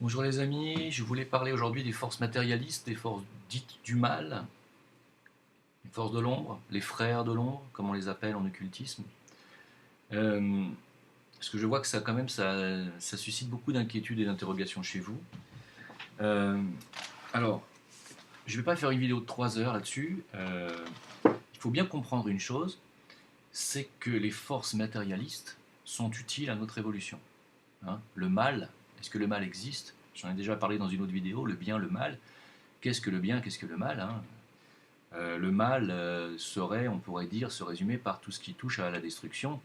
Bonjour les amis, je voulais parler aujourd'hui des forces matérialistes, des forces dites du mal, les forces de l'ombre, les frères de l'ombre, comme on les appelle en occultisme. Euh, Parce que je vois que ça, quand même, ça suscite beaucoup d'inquiétudes et d'interrogations chez vous. Euh, alors, je ne vais pas faire une vidéo de 3 heures là-dessus. Il faut bien comprendre une chose, c'est que les forces matérialistes sont utiles à notre évolution. Hein. Le mal, est-ce que le mal existe? J'en ai déjà parlé dans une autre vidéo, le bien, le mal. Qu'est-ce que le bien, qu'est-ce que le mal, hein? Le mal serait, on pourrait dire, se résumer par tout ce qui touche à la destruction,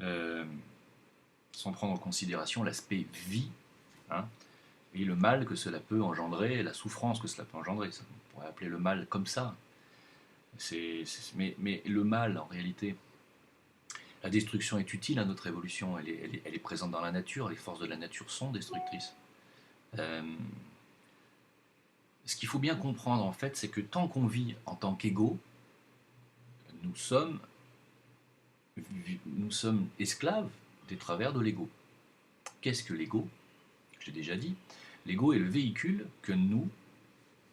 euh, sans prendre en considération l'aspect vie, hein, et le mal que cela peut engendrer, la souffrance que cela peut engendrer. Ça, on pourrait appeler le mal comme ça. Mais le mal, en réalité, la destruction est utile à notre évolution. Elle est présente dans la nature. Les forces de la nature sont destructrices. Euh, Ce qu'il faut bien comprendre, en fait, c'est que tant qu'on vit en tant qu'égaux, nous sommes nous sommes esclaves des travers de l'ego. Qu'est-ce que l'ego? Je l'ai déjà dit. L'ego est le véhicule que nous,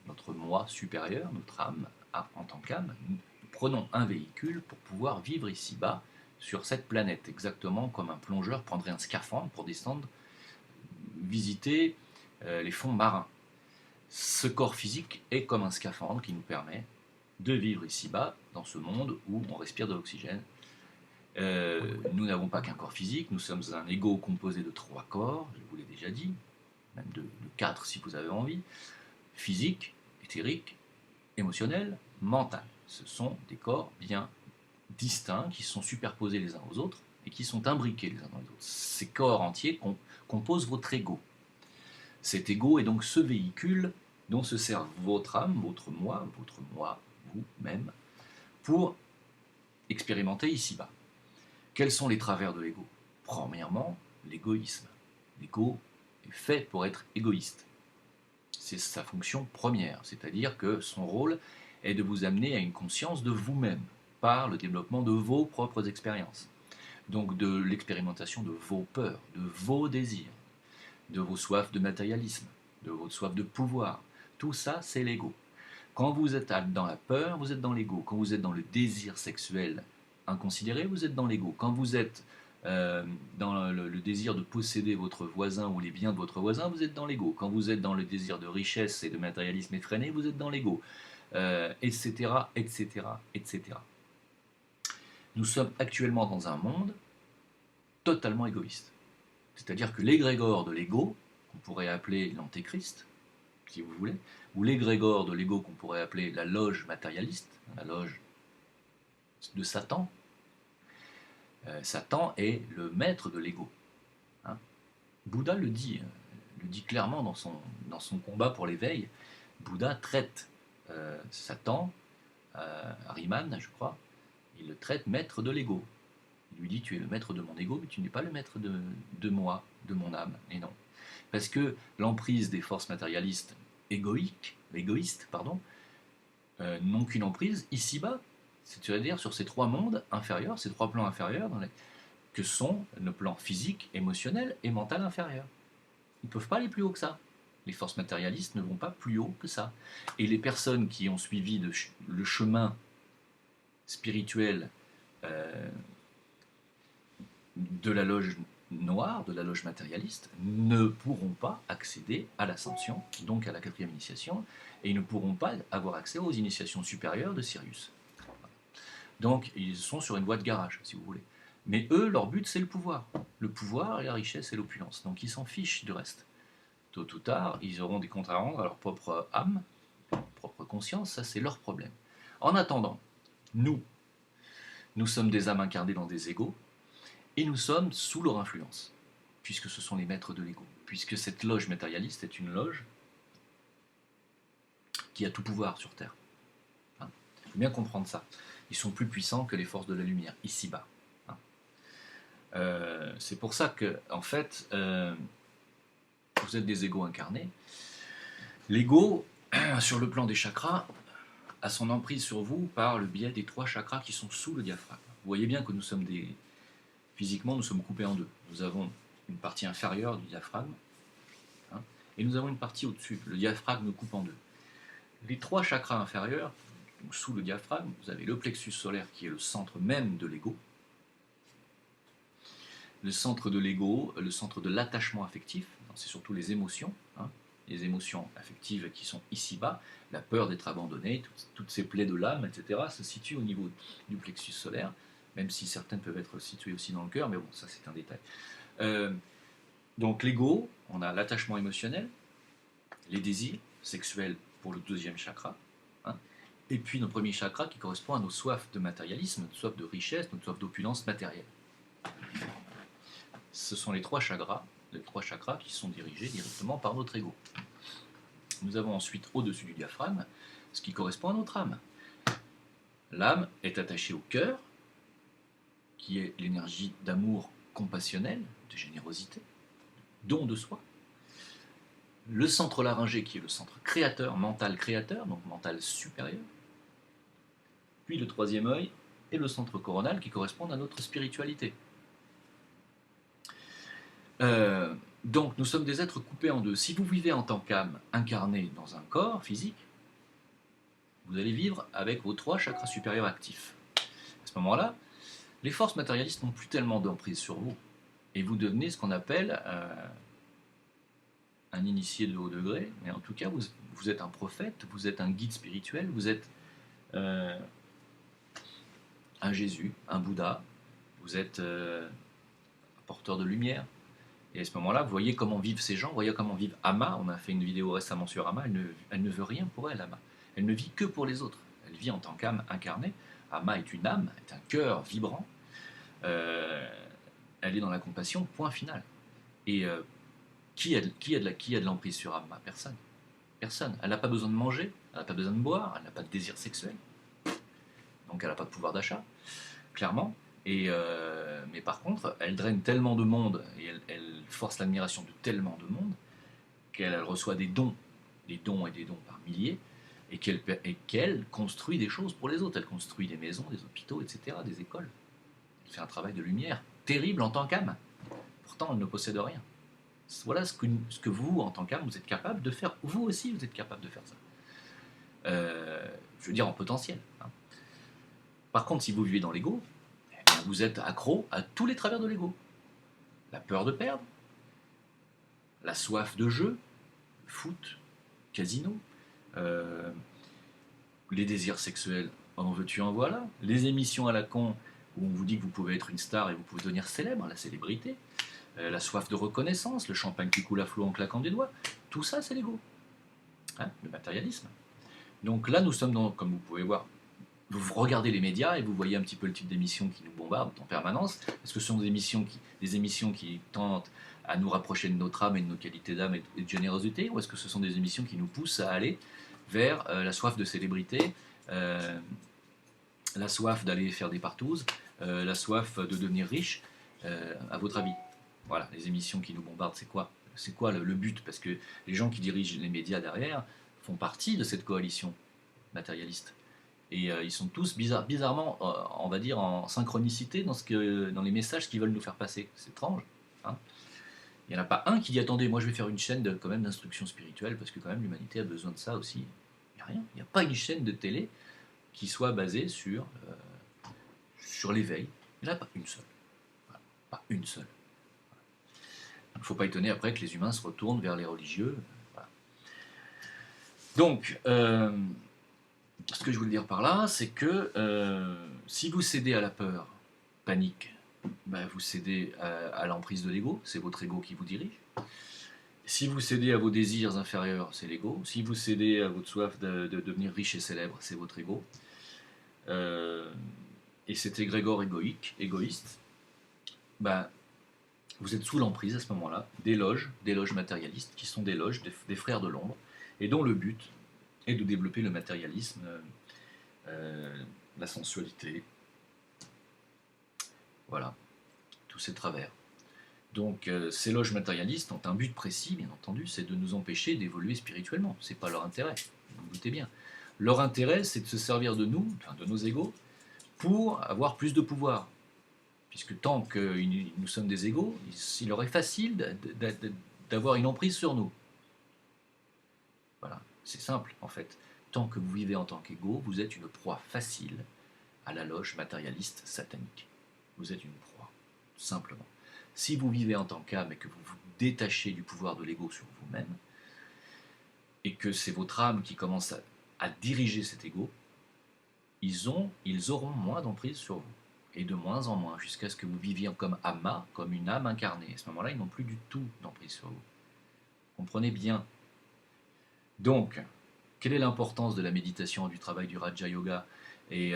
notre moi supérieur, notre âme, en tant qu'âme, nous prenons un véhicule pour pouvoir vivre ici-bas sur cette planète, exactement comme un plongeur prendrait un scaphandre pour descendre, visiter les fonds marins. Ce corps physique est comme un scaphandre qui nous permet de vivre ici-bas, dans ce monde où on respire de l'oxygène. Nous n'avons pas qu'un corps physique, nous sommes un ego composé de 3 corps, je vous l'ai déjà dit, même de 4 si vous avez envie, physique, éthérique, émotionnel, mental. Ce sont des corps bien distincts qui sont superposés les uns aux autres et qui sont imbriqués les uns dans les autres. Ces corps entiers composent votre ego. Cet ego est donc ce véhicule dont se sert votre âme, votre moi, vous-même, pour expérimenter ici-bas. Quels sont les travers de l'ego? Premièrement, l'égoïsme. L'ego est fait pour être égoïste. C'est sa fonction première, c'est-à-dire que son rôle est de vous amener à une conscience de vous-même par le développement de vos propres expériences. Donc de l'expérimentation de vos peurs, de vos désirs, de vos soifs de matérialisme, de votre soif de pouvoir. Tout ça, c'est l'ego. Quand vous êtes dans la peur, vous êtes dans l'ego. Quand vous êtes dans le désir sexuel inconsidéré, vous êtes dans l'ego. Quand vous êtes dans le désir de posséder votre voisin ou les biens de votre voisin, vous êtes dans l'ego. Quand vous êtes dans le désir de richesse et de matérialisme effréné, vous êtes dans l'ego. Etc., etc., etc. Nous sommes actuellement dans un monde totalement égoïste. C'est-à-dire que l'égrégore de l'ego, qu'on pourrait appeler l'antéchrist, si vous voulez, ou l'égrégore de l'ego qu'on pourrait appeler la loge matérialiste, la loge de Satan. Satan est le maître de l'ego. Hein. Bouddha le dit clairement dans son combat pour l'éveil. Bouddha traite Satan, Ahriman, je crois, il le traite maître de l'ego. Il lui dit, tu es le maître de mon ego, mais tu n'es pas le maître de moi, de mon âme. Et non. Parce que l'emprise des forces matérialistes égoïstes, n'ont qu'une emprise ici-bas, c'est-à-dire sur ces 3 mondes inférieurs, ces 3 plans inférieurs, que sont nos plans physique, émotionnel et mental inférieur. Ils ne peuvent pas aller plus haut que ça. Les forces matérialistes ne vont pas plus haut que ça. Et les personnes qui ont suivi le chemin spirituel de la loge noire, de la loge matérialiste, ne pourront pas accéder à l'ascension, donc à la 4e initiation, et ils ne pourront pas avoir accès aux initiations supérieures de Sirius. Donc ils sont sur une voie de garage, si vous voulez. Mais eux, leur but, c'est le pouvoir. Le pouvoir et la richesse et l'opulence. Donc ils s'en fichent du reste. Tôt ou tard, ils auront des comptes à rendre à leur propre âme, leur propre conscience, ça c'est leur problème. En attendant, nous sommes des âmes incarnées dans des égos, et nous sommes sous leur influence, puisque ce sont les maîtres de l'ego. Puisque cette loge matérialiste est une loge qui a tout pouvoir sur Terre. Hein. Il faut bien comprendre ça. Ils sont plus puissants que les forces de la lumière, ici-bas. Hein. C'est pour ça que, en fait, vous êtes des égos incarnés. L'ego, sur le plan des chakras, a son emprise sur vous par le biais des 3 chakras qui sont sous le diaphragme. Vous voyez bien que nous sommes physiquement, nous sommes coupés en deux. Nous avons une partie inférieure du diaphragme, hein, et nous avons une partie au-dessus. Le diaphragme nous coupe en deux. Les 3 chakras inférieurs, donc sous le diaphragme, vous avez le plexus solaire qui est le centre même de l'ego, le centre de l'ego, le centre de l'attachement affectif, c'est surtout les émotions, hein, les émotions affectives qui sont ici-bas, la peur d'être abandonné, toutes ces plaies de l'âme, etc., se situent au niveau du plexus solaire, même si certaines peuvent être situées aussi dans le cœur, mais bon, ça c'est un détail. Donc l'ego, on a l'attachement émotionnel, les désirs sexuels pour le 2e chakra, hein, et puis notre premier chakra qui correspond à nos soifs de matérialisme, notre soif de richesse, notre soif d'opulence matérielle. Ce sont les 3 chakras qui sont dirigés directement par notre ego. Nous avons ensuite au-dessus du diaphragme ce qui correspond à notre âme. L'âme est attachée au cœur, qui est l'énergie d'amour compassionnel, de générosité, don de soi. Le centre laryngé qui est le centre créateur, donc mental supérieur. Puis le 3e œil et le centre coronal qui correspondent à notre spiritualité. Donc nous sommes des êtres coupés en deux. Si vous vivez en tant qu'âme incarnée dans un corps physique, vous allez vivre avec vos 3 chakras supérieurs actifs. À ce moment-là, les forces matérialistes n'ont plus tellement d'emprise sur vous. Et vous devenez ce qu'on appelle un initié de haut degré, mais en tout cas, vous êtes un prophète, vous êtes un guide spirituel, vous êtes un Jésus, un Bouddha, vous êtes un porteur de lumière. Et à ce moment-là, vous voyez comment vivent ces gens, vous voyez comment vivent Ama. On a fait une vidéo récemment sur Ama, elle ne veut rien pour elle, Ama. Elle ne vit que pour les autres. Elle vit en tant qu'âme incarnée. Ama est une âme, est un cœur vibrant. Elle est dans la compassion, point final. Et qui a de l'emprise sur Ama? Personne. Personne. Elle n'a pas besoin de manger, elle n'a pas besoin de boire, elle n'a pas de désir sexuel. Donc elle n'a pas de pouvoir d'achat, clairement. Mais par contre, elle draine tellement de monde et elle force l'admiration de tellement de monde qu'elle reçoit des dons par milliers, et qu'elle construit des choses pour les autres. Elle construit des maisons, des hôpitaux, etc., des écoles. Elle fait un travail de lumière terrible en tant qu'âme. Pourtant, elle ne possède rien. Voilà ce que vous, en tant qu'âme, vous êtes capable de faire. Vous aussi, vous êtes capable de faire ça. Je veux dire en potentiel. Hein. Par contre, si vous vivez dans l'ego, vous êtes accro à tous les travers de l'ego. La peur de perdre, la soif de jeu, foot, casino, les désirs sexuels, en veux-tu, en voilà, les émissions à la con où on vous dit que vous pouvez être une star et vous pouvez devenir célèbre, la célébrité, la soif de reconnaissance, le champagne qui coule à flot en claquant des doigts, tout ça c'est l'ego, hein, le matérialisme. Donc là nous sommes dans, comme vous pouvez voir, vous regardez les médias et vous voyez un petit peu le type d'émissions qui nous bombardent en permanence. Est-ce que ce sont des émissions qui tentent à nous rapprocher de notre âme et de nos qualités d'âme et de générosité, ou est-ce que ce sont des émissions qui nous poussent à aller vers la soif de célébrité, la soif d'aller faire des partouzes, la soif de devenir riche, à votre avis? Voilà, les émissions qui nous bombardent, c'est quoi? C'est quoi le but? Parce que les gens qui dirigent les médias derrière font partie de cette coalition matérialiste. Et ils sont tous bizarrement, on va dire, en synchronicité dans les messages qu'ils veulent nous faire passer. C'est étrange. Hein. Il n'y en a pas un qui dit attendez, moi je vais faire une chaîne quand même d'instruction spirituelle parce que quand même l'humanité a besoin de ça aussi. Il n'y a rien. Il n'y a pas une chaîne de télé qui soit basée sur l'éveil. Il n'y en a pas une seule. Voilà. Pas une seule. Il ne faut pas étonner après que les humains se retournent vers les religieux. Voilà. Donc, ce que je voulais dire par là, c'est que si vous cédez à la peur, panique, ben vous cédez à l'emprise de l'ego, c'est votre ego qui vous dirige. Si vous cédez à vos désirs inférieurs, c'est l'ego. Si vous cédez à votre soif de devenir riche et célèbre, c'est votre ego. Et cet égrégore égoïste, ben, vous êtes sous l'emprise à ce moment-là des loges matérialistes, qui sont des loges des frères de l'ombre, et dont le but est de développer le matérialisme, la sensualité, voilà, tous ces travers. Donc ces loges matérialistes ont un but précis, bien entendu, c'est de nous empêcher d'évoluer spirituellement. C'est pas leur intérêt, vous vous doutez bien. Leur intérêt, c'est de se servir de nous, enfin, de nos égos, pour avoir plus de pouvoir. Puisque tant que nous sommes des égos, il leur est facile d'avoir une emprise sur nous. Voilà, c'est simple en fait. Tant que vous vivez en tant qu'ego, vous êtes une proie facile à la loge matérialiste satanique. Vous êtes une proie, simplement. Si vous vivez en tant qu'âme et que vous vous détachez du pouvoir de l'ego sur vous-même, et que c'est votre âme qui commence à diriger cet ego, ils auront moins d'emprise sur vous, et de moins en moins, jusqu'à ce que vous viviez comme Ama, comme une âme incarnée. À ce moment-là, ils n'ont plus du tout d'emprise sur vous. Comprenez bien. Donc, quelle est l'importance de la méditation, du travail du Raja Yoga et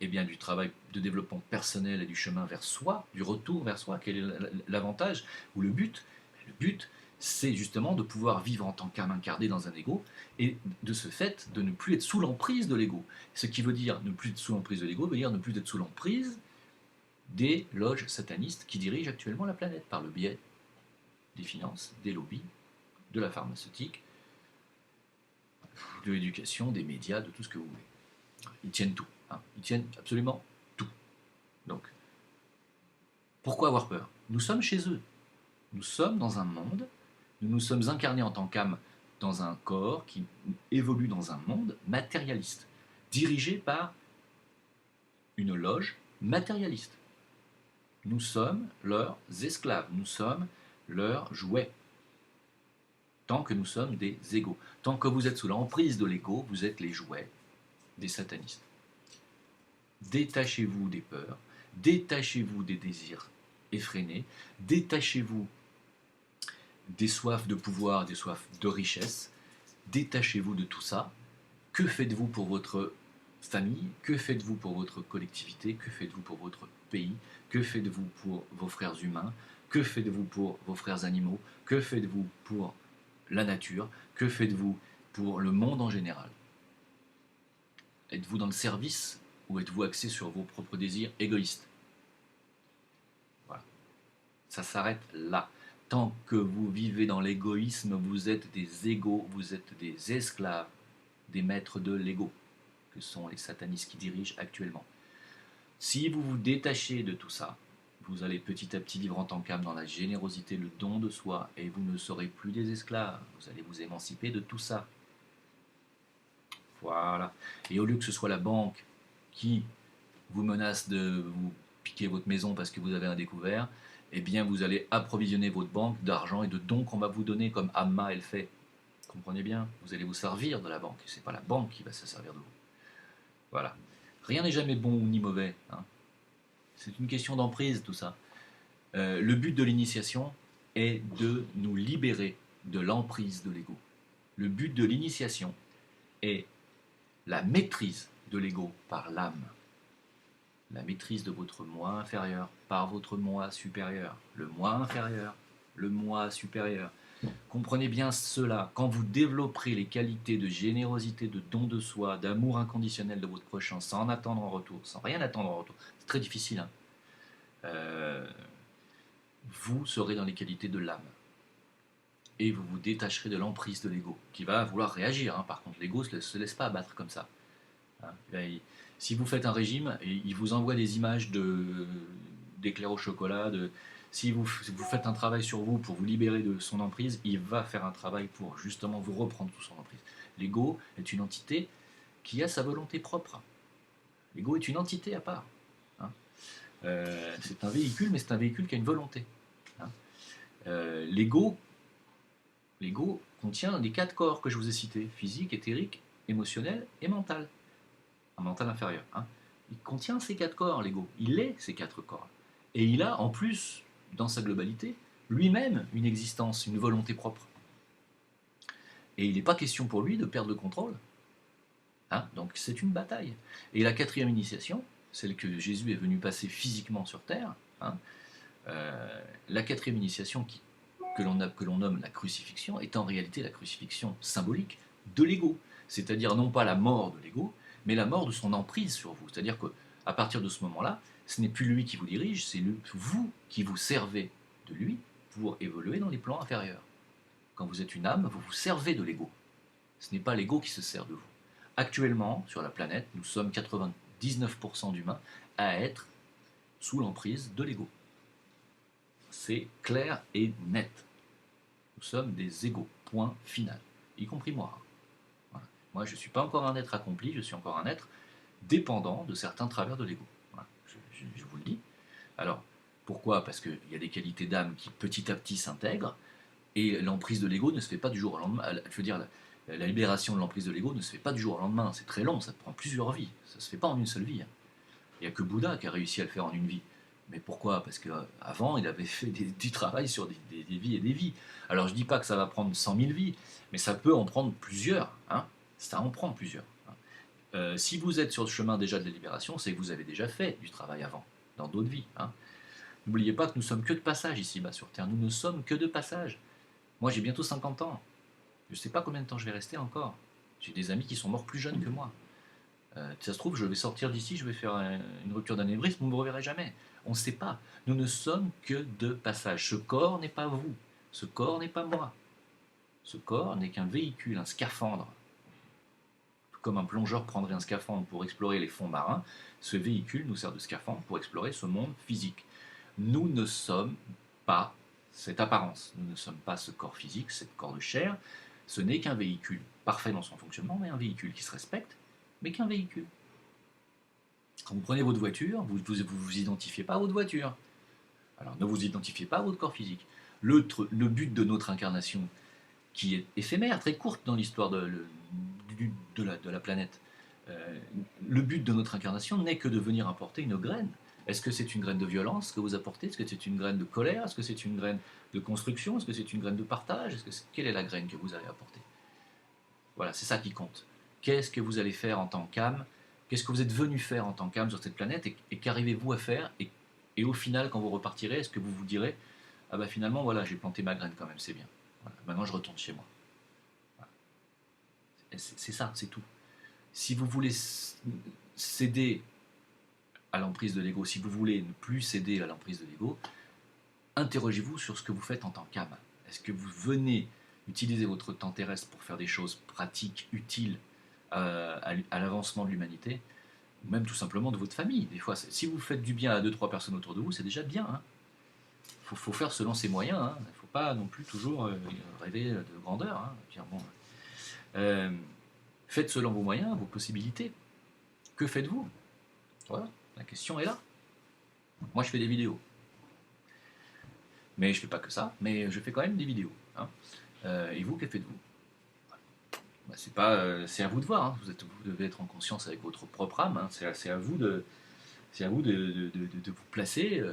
bien du travail de développement personnel et du chemin vers soi, du retour vers soi? Quel est l'avantage ou le but? Le but, c'est justement de pouvoir vivre en tant qu'âme incarnée dans un ego et de ce fait de ne plus être sous l'emprise de l'ego. Ce qui veut dire ne plus être sous l'emprise de l'ego, veut dire ne plus être sous l'emprise des loges satanistes qui dirigent actuellement la planète par le biais des finances, des lobbies, de la pharmaceutique, de l'éducation, des médias, de tout ce que vous voulez. Ils tiennent tout. Hein. Ils tiennent absolument tout. Donc, pourquoi avoir peur? Nous sommes chez eux. Nous sommes dans un monde, nous nous sommes incarnés en tant qu'âme dans un corps qui évolue dans un monde matérialiste, dirigé par une loge matérialiste. Nous sommes leurs esclaves, nous sommes leurs jouets. Tant que nous sommes des égaux. Tant que vous êtes sous l'emprise de l'ego, vous êtes les jouets des satanistes. Détachez-vous des peurs, détachez-vous des désirs effrénés, détachez-vous des soifs de pouvoir, des soifs de richesse, détachez-vous de tout ça. Que faites-vous pour votre famille? Que faites-vous pour votre collectivité? Que faites-vous pour votre pays? Que faites-vous pour vos frères humains? Que faites-vous pour vos frères animaux? Que faites-vous pour la nature? Que faites-vous pour le monde en général? Êtes-vous dans le service ou êtes-vous axé sur vos propres désirs égoïstes? Voilà. Ça s'arrête là. Tant que vous vivez dans l'égoïsme, vous êtes des égaux, vous êtes des esclaves, des maîtres de l'ego, que sont les satanistes qui dirigent actuellement. Si vous vous détachez de tout ça, vous allez petit à petit vivre en tant qu'âme dans la générosité, le don de soi, et vous ne serez plus des esclaves. Vous allez vous émanciper de tout ça. Voilà. Et au lieu que ce soit la banque qui vous menace de vous piquer votre maison parce que vous avez un découvert, eh bien vous allez approvisionner votre banque d'argent et de dons qu'on va vous donner comme Amma elle fait. Comprenez bien, vous allez vous servir de la banque, c'est pas la banque qui va se servir de vous. Voilà. Rien n'est jamais bon ni mauvais. Hein. C'est une question d'emprise tout ça. Le but de l'initiation est de nous libérer de l'emprise de l'ego. Le but de l'initiation est la maîtrise de l'ego par l'âme. La maîtrise de votre moi inférieur par votre moi supérieur. Le moi inférieur, le moi supérieur. Comprenez bien cela. Quand vous développerez les qualités de générosité, de don de soi, d'amour inconditionnel de votre prochain, sans attendre en retour, sans rien attendre en retour, c'est très difficile. Hein. Vous serez dans les qualités de l'âme. Et vous vous détacherez de l'emprise de l'ego, qui va vouloir réagir. Hein. Par contre, l'ego ne se laisse pas abattre comme ça. Hein. Si vous faites un régime, il vous envoie des images d'éclairs au chocolat. Si vous faites un travail sur vous pour vous libérer de son emprise, il va faire un travail pour justement vous reprendre toute son emprise. L'ego est une entité qui a sa volonté propre. L'ego est une entité à part. Hein. C'est un véhicule, mais c'est un véhicule qui a une volonté. Hein. L'ego contient les 4 corps que je vous ai cités, physique, éthérique, émotionnel et mental. Un mental inférieur. Hein. Il contient ces 4 corps, l'ego. Il est ces 4 corps. Et il a, en plus, dans sa globalité, lui-même une existence, une volonté propre. Et il n'est pas question pour lui de perdre le contrôle. Hein. Donc c'est une bataille. Et la 4e initiation, celle que Jésus est venu passer physiquement sur Terre, hein, la 4e initiation que l'on nomme la crucifixion est en réalité la crucifixion symbolique de l'ego. C'est-à-dire non pas la mort de l'ego, mais la mort de son emprise sur vous. C'est-à-dire qu'à partir de ce moment-là, ce n'est plus lui qui vous dirige, c'est vous qui vous servez de lui pour évoluer dans les plans inférieurs. Quand vous êtes une âme, vous vous servez de l'ego. Ce n'est pas l'ego qui se sert de vous. Actuellement, sur la planète, nous sommes 99% d'humains à être sous l'emprise de l'ego. C'est clair et net. Nous sommes des égaux. Point final. y compris moi. Voilà. Moi, je ne suis pas encore un être accompli, je suis encore un être dépendant de certains travers de l'ego. Voilà. Je vous le dis. Alors, pourquoi? Parce qu'il y a des qualités d'âme qui petit à petit s'intègrent, et l'emprise de l'ego ne se fait pas du jour au lendemain. Je veux dire, la libération de l'emprise de l'ego ne se fait pas du jour au lendemain, c'est très long, ça prend plusieurs vies, ça ne se fait pas en une seule vie. Il n'y a que Bouddha qui a réussi à le faire en une vie. Mais pourquoi? Parce qu'avant, il avait fait du travail sur des vies et des vies. Alors je ne dis pas que ça va prendre 100 000 vies, mais ça peut en prendre plusieurs. Hein. Ça en prend plusieurs. Hein. Si vous êtes sur le chemin déjà de la libération, c'est que vous avez déjà fait du travail avant, dans d'autres vies. Hein. N'oubliez pas que nous sommes que de passage ici-bas sur Terre. Nous ne sommes que de passage. Moi, j'ai bientôt 50 ans. Je ne sais pas combien de temps je vais rester encore. J'ai des amis qui sont morts plus jeunes que moi. Ça se trouve, je vais sortir d'ici, je vais faire une rupture d'anévrisme, vous ne me reverrez jamais. On ne sait pas. Nous ne sommes que de passage. Ce corps n'est pas vous. Ce corps n'est pas moi. Ce corps n'est qu'un véhicule, un scaphandre. Comme un plongeur prendrait un scaphandre pour explorer les fonds marins, ce véhicule nous sert de scaphandre pour explorer ce monde physique. Nous ne sommes pas cette apparence. Nous ne sommes pas ce corps physique, ce corps de chair. Ce n'est qu'un véhicule parfait dans son fonctionnement, mais un véhicule qui se respecte, mais qu'un véhicule. Quand vous prenez votre voiture, vous ne vous identifiez pas à votre voiture. Alors ne vous identifiez pas à votre corps physique. Le but de notre incarnation, qui est éphémère, très courte dans l'histoire de la planète, le but de notre incarnation n'est que de venir apporter une graine. Est-ce que c'est une graine de violence que vous apportez? Est-ce que c'est une graine de colère? Est-ce que c'est une graine de construction? Est-ce que c'est une graine de partage? Quelle est la graine que vous allez apporter? Voilà, c'est ça qui compte. Qu'est-ce que vous allez faire en tant qu'âme? Qu'est-ce que vous êtes venu faire en tant qu'âme sur cette planète? Et qu'arrivez-vous à faire? Et au final, quand vous repartirez, est-ce que vous vous direz, ah bah finalement, voilà, j'ai planté ma graine quand même, c'est bien. Voilà, maintenant, je retourne chez moi. Voilà. C'est ça, c'est tout. Si vous voulez céder à l'emprise de l'ego, si vous voulez ne plus céder à l'emprise de l'ego, interrogez-vous sur ce que vous faites en tant qu'âme. Est-ce que vous venez utiliser votre temps terrestre pour faire des choses pratiques, utiles à l'avancement de l'humanité, ou même tout simplement de votre famille? Des fois, si vous faites du bien à 2-3 personnes autour de vous, c'est déjà bien. Hein. Faut faire selon ses moyens. Hein. Il ne faut pas non plus toujours rêver de grandeur. Hein. Dire, bon, faites selon vos moyens, vos possibilités. Que faites-vous? Voilà, la question est là. Moi, je fais des vidéos. Mais je ne fais pas que ça, mais je fais quand même des vidéos. Hein. Et vous, que faites-vous? Bah, c'est à vous de voir. Hein. Vous devez être en conscience avec votre propre âme. Hein. C'est à vous de vous placer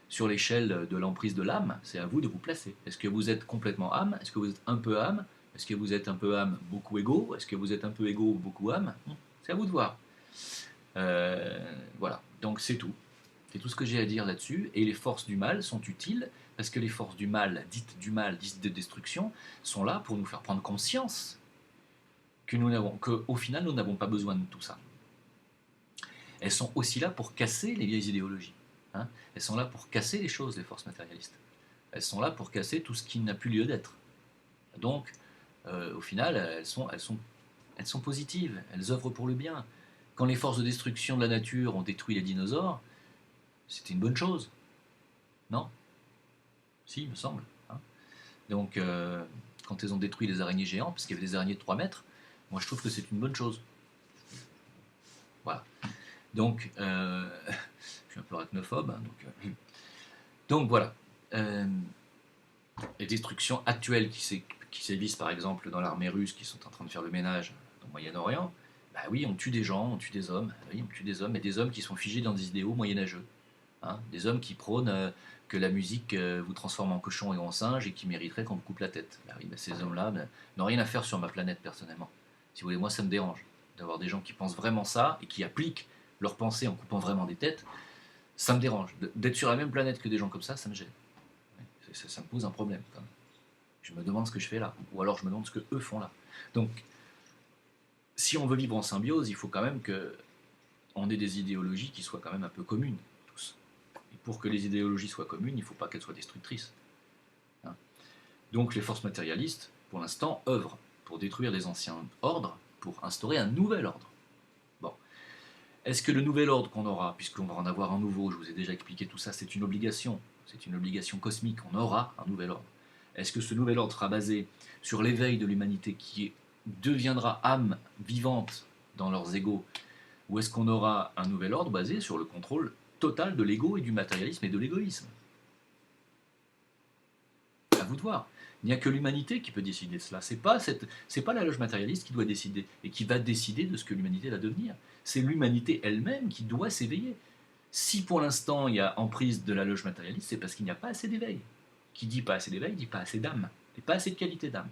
sur l'échelle de l'emprise de l'âme. C'est à vous de vous placer. Est-ce que vous êtes complètement âme? Est-ce que vous êtes un peu âme? Est-ce que vous êtes un peu âme, beaucoup égo? Est-ce que vous êtes un peu égo, beaucoup âme? C'est à vous de voir. Voilà, donc c'est tout. C'est tout ce que j'ai à dire là-dessus. Et les forces du mal sont utiles parce que les forces du mal, dites de destruction, sont là pour nous faire prendre conscience qu'au final, nous n'avons pas besoin de tout ça. Elles sont aussi là pour casser les vieilles idéologies. Hein. Elles sont là pour casser les choses, les forces matérialistes. Elles sont là pour casser tout ce qui n'a plus lieu d'être. Donc, au final, elles sont positives, elles œuvrent pour le bien. Quand les forces de destruction de la nature ont détruit les dinosaures, c'était une bonne chose. Non? Si, il me semble. Hein. Donc, quand elles ont détruit les araignées géantes, parce qu'il y avait des araignées de 3 mètres, moi je trouve que c'est une bonne chose. Voilà. Donc, je suis un peu arachnophobe. Hein, donc voilà. Les destructions actuelles qui sévissent par exemple dans l'armée russe, qui sont en train de faire le ménage au Moyen-Orient, bah oui, on tue des gens, on tue des hommes, oui, on tue des hommes, et des hommes qui sont figés dans des idéaux moyenâgeux. Hein, des hommes qui prônent que la musique vous transforme en cochon et en singe et qui mériteraient qu'on vous coupe la tête. Bah oui, bah ces hommes-là n'ont rien à faire sur ma planète personnellement. Si vous voulez, moi ça me dérange d'avoir des gens qui pensent vraiment ça et qui appliquent leur pensée en coupant vraiment des têtes. Ça me dérange. D'être sur la même planète que des gens comme ça me gêne. Ça me pose un problème quand même. Je me demande ce que je fais là, ou alors je me demande ce que eux font là. Donc, si on veut vivre en symbiose, il faut quand même qu'on ait des idéologies qui soient quand même un peu communes, tous. Et pour que les idéologies soient communes, il ne faut pas qu'elles soient destructrices. Hein. Donc les forces matérialistes, pour l'instant, œuvrent pour détruire les anciens ordres, pour instaurer un nouvel ordre. Bon. Est-ce que le nouvel ordre qu'on aura, puisqu'on va en avoir un nouveau, je vous ai déjà expliqué tout ça, c'est une obligation cosmique, on aura un nouvel ordre. Est-ce que ce nouvel ordre sera basé sur l'éveil de l'humanité qui deviendra âme vivante dans leurs égaux, ou est-ce qu'on aura un nouvel ordre basé sur le contrôle total de l'ego et du matérialisme et de l'égoïsme? À vous de voir. Il n'y a que l'humanité qui peut décider de cela. C'est pas la loge matérialiste qui doit décider et qui va décider de ce que l'humanité va devenir. C'est l'humanité elle-même qui doit s'éveiller. Si pour l'instant il y a emprise de la loge matérialiste, c'est parce qu'il n'y a pas assez d'éveil. Qui dit pas assez d'éveil dit pas assez d'âme, et pas assez de qualité d'âme.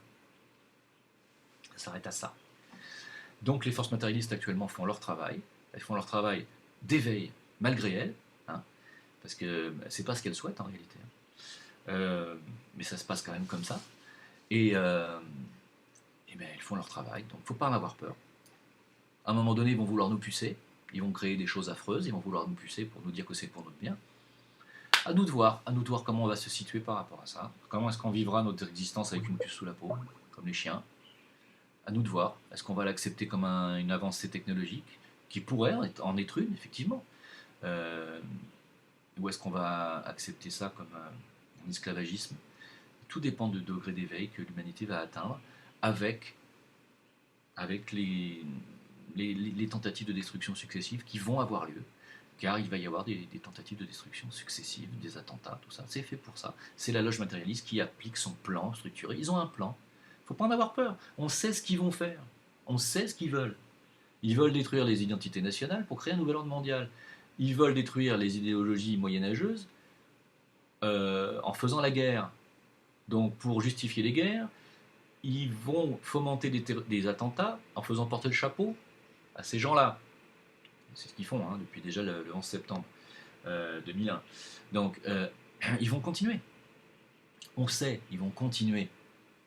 Ça s'arrête à ça. Donc les forces matérialistes actuellement font leur travail. Elles font leur travail d'éveil malgré elles, hein, parce que c'est pas ce qu'elles souhaitent en réalité. Mais ça se passe quand même comme ça. Et ben, ils font leur travail, donc il ne faut pas en avoir peur. À un moment donné, ils vont vouloir nous pucer, ils vont créer des choses affreuses, ils vont vouloir nous pucer pour nous dire que c'est pour notre bien. À nous de voir comment on va se situer par rapport à ça. Comment est-ce qu'on vivra notre existence avec une puce sous la peau, comme les chiens. À nous de voir, est-ce qu'on va l'accepter comme une avancée technologique, qui pourrait en être une, effectivement. Ou est-ce qu'on va accepter ça comme un esclavagisme? Tout dépend du degré d'éveil que l'humanité va atteindre avec les tentatives de destruction successives qui vont avoir lieu, car il va y avoir des tentatives de destruction successives, des attentats, tout ça. C'est fait pour ça. C'est la loge matérialiste qui applique son plan structuré. Ils ont un plan. Il ne faut pas en avoir peur. On sait ce qu'ils vont faire. On sait ce qu'ils veulent. Ils veulent détruire les identités nationales pour créer un nouvel ordre mondial. Ils veulent détruire les idéologies moyenâgeuses en faisant la guerre. Donc pour justifier les guerres, ils vont fomenter des attentats en faisant porter le chapeau à ces gens-là. C'est ce qu'ils font depuis déjà le 11 septembre 2001. Donc ils vont continuer. On sait, ils vont continuer.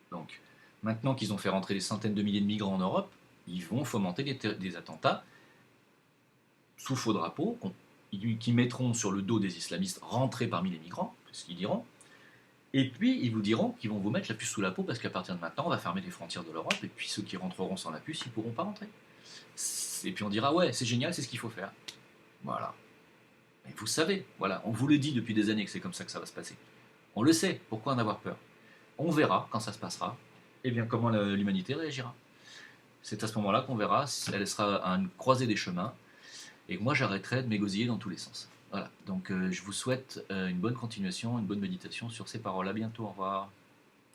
Donc maintenant qu'ils ont fait rentrer des centaines de milliers de migrants en Europe, ils vont fomenter des attentats sous faux drapeau qui mettront sur le dos des islamistes rentrés parmi les migrants, c'est ce qu'ils diront. Et puis, ils vous diront qu'ils vont vous mettre la puce sous la peau parce qu'à partir de maintenant, on va fermer les frontières de l'Europe et puis ceux qui rentreront sans la puce, ils ne pourront pas rentrer. Et puis on dira, ouais, c'est génial, c'est ce qu'il faut faire. Voilà. Et vous savez, voilà, on vous le dit depuis des années que c'est comme ça que ça va se passer. On le sait, pourquoi en avoir peur? On verra, quand ça se passera, eh bien, comment l'humanité réagira. C'est à ce moment-là qu'on verra, elle sera à une croisée des chemins, et moi j'arrêterai de m'égosiller dans tous les sens. Voilà, donc je vous souhaite une bonne continuation, une bonne méditation sur ces paroles. À bientôt, au revoir.